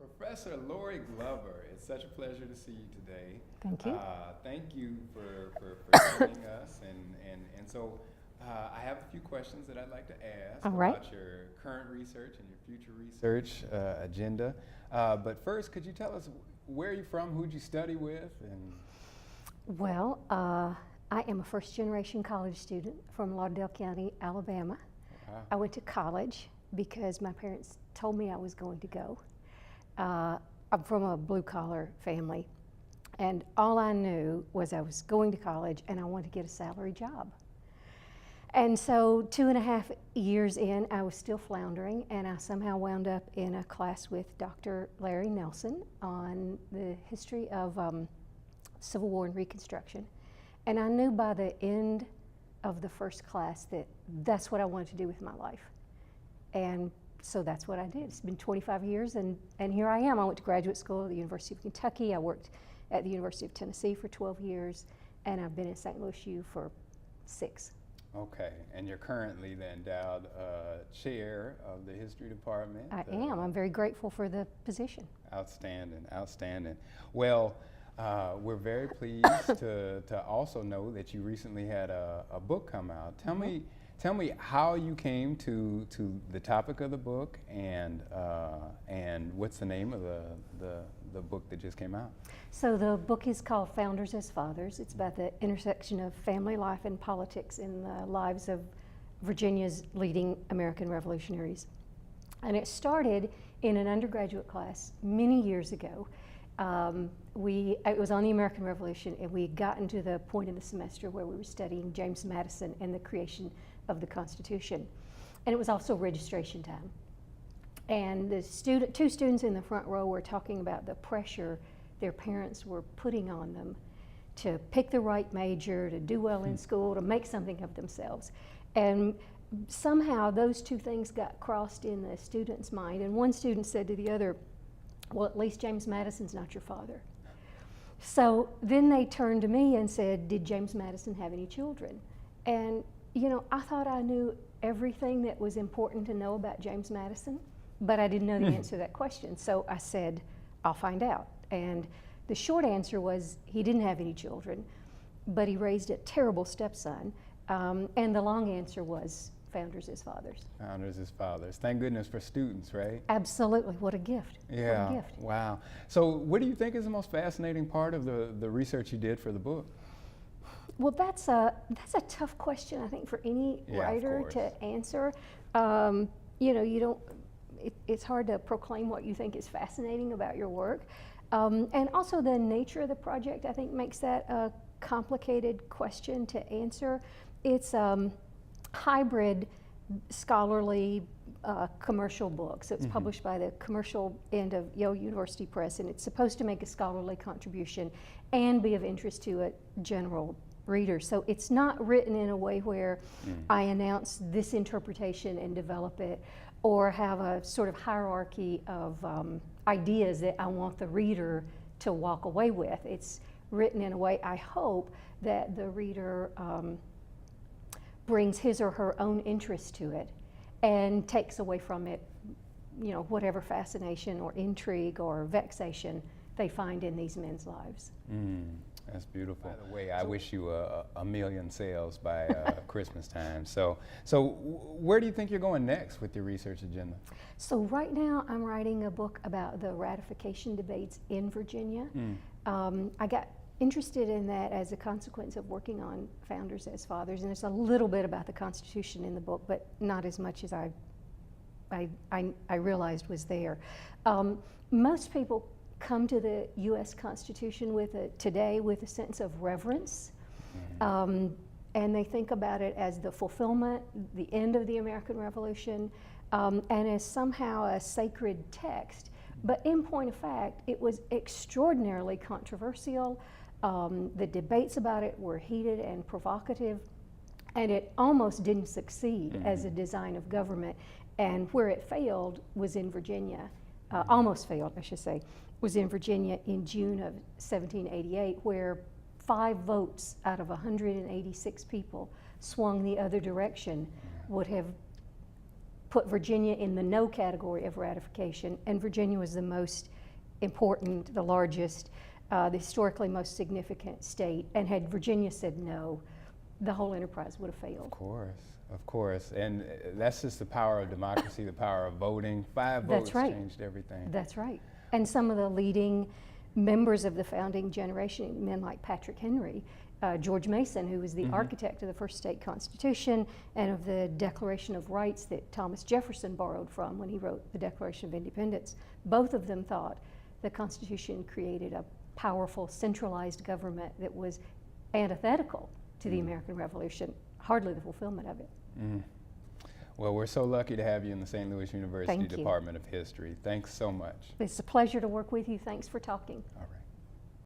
Professor Lorri Glover, it's such a pleasure to see you today. Thank you. Thank you for joining us. And so I have a few questions that I'd like to ask All right. about your current research and your future research agenda. But first, could you tell us where you're from, who'd you study with? Well, I am a first-generation college student from Lauderdale County, Alabama. I went to college because my parents told me I was going to go. I'm from a blue-collar family, and all I knew was I was going to college and I wanted to get a salary job. And so 2.5 years in, I was still floundering, and I somehow wound up in a class with Dr. Larry Nelson on the history of Civil War and Reconstruction. And I knew by the end of the first class that that's what I wanted to do with my life. And so that's what I did. It's been 25 years, and here I am. I went to graduate school at the University of Kentucky. I worked at the University of Tennessee for 12 years, and I've been at St. Louis U for 6. Okay, and you're currently the endowed chair of the History Department. I am. I'm very grateful for the position. Outstanding, outstanding. Well, we're very pleased to also know that you recently had a book come out. Tell me how you came to the topic of the book, and what's the name of the book that just came out? So the book is called Founders as Fathers. It's about the intersection of family life and politics in the lives of Virginia's leading American revolutionaries. And it started in an undergraduate class many years ago. It was on the American Revolution, and we had gotten to the point in the semester where we were studying James Madison and the creation of the Constitution. And it was also registration time. And the two students in the front row were talking about the pressure their parents were putting on them to pick the right major, to do well in school, to make something of themselves. And somehow those two things got crossed in the student's mind. And one student said to the other, well, at least James Madison's not your father. So then they turned to me and said, did James Madison have any children? And you know, I thought I knew everything that was important to know about James Madison, but I didn't know the answer to that question. So I said, I'll find out. And the short answer was he didn't have any children, but he raised a terrible stepson. And the long answer was founders as fathers. Founders as fathers. Thank goodness for students, right? Absolutely. What a gift. Yeah. What a gift. Wow. So what do you think is the most fascinating part of the research you did for the book? Well, that's a tough question, I think, for any writer to answer. You know, it's hard to proclaim what you think is fascinating about your work. And also the nature of the project, I think, makes that a complicated question to answer. It's hybrid scholarly commercial book. So it's published by the commercial end of Yale University Press, and it's supposed to make a scholarly contribution and be of interest to a general reader. So it's not written in a way where I announce this interpretation and develop it, or have a sort of hierarchy of ideas that I want the reader to walk away with. It's written in a way, I hope, that the reader brings his or her own interest to it and takes away from it, you know, whatever fascination or intrigue or vexation they find in these men's lives. That's beautiful. By the way, I wish you a million sales by Christmas time. So where do you think you're going next with your research agenda? So right now I'm writing a book about the ratification debates in Virginia. I got interested in that as a consequence of working on Founders as Fathers, and there's a little bit about the Constitution in the book, but not as much as I realized was there. Most people come to the U.S. Constitution today with a sense of reverence, and they think about it as the fulfillment, the end of the American Revolution, and as somehow a sacred text. But in point of fact, it was extraordinarily controversial. The debates about it were heated and provocative, and it almost didn't succeed as a design of government. And where it failed was in Virginia, almost failed, I should say, was in Virginia in June of 1788, where 5 votes out of 186 people swung the other direction would have put Virginia in the no category of ratification, and Virginia was the most important, the largest, the historically most significant state, and had Virginia said no, the whole enterprise would have failed. Of course, and that's just the power of democracy, the power of voting. 5 votes That's right. changed everything. That's right. And some of the leading members of the founding generation, men like Patrick Henry, George Mason, who was the architect of the first state constitution and of the Declaration of Rights that Thomas Jefferson borrowed from when he wrote the Declaration of Independence, both of them thought the Constitution created a powerful centralized government that was antithetical to the American Revolution, hardly the fulfillment of it. Well, we're so lucky to have you in the St. Louis University Thank you. Department of History. Thanks so much. It's a pleasure to work with you. Thanks for talking. All right.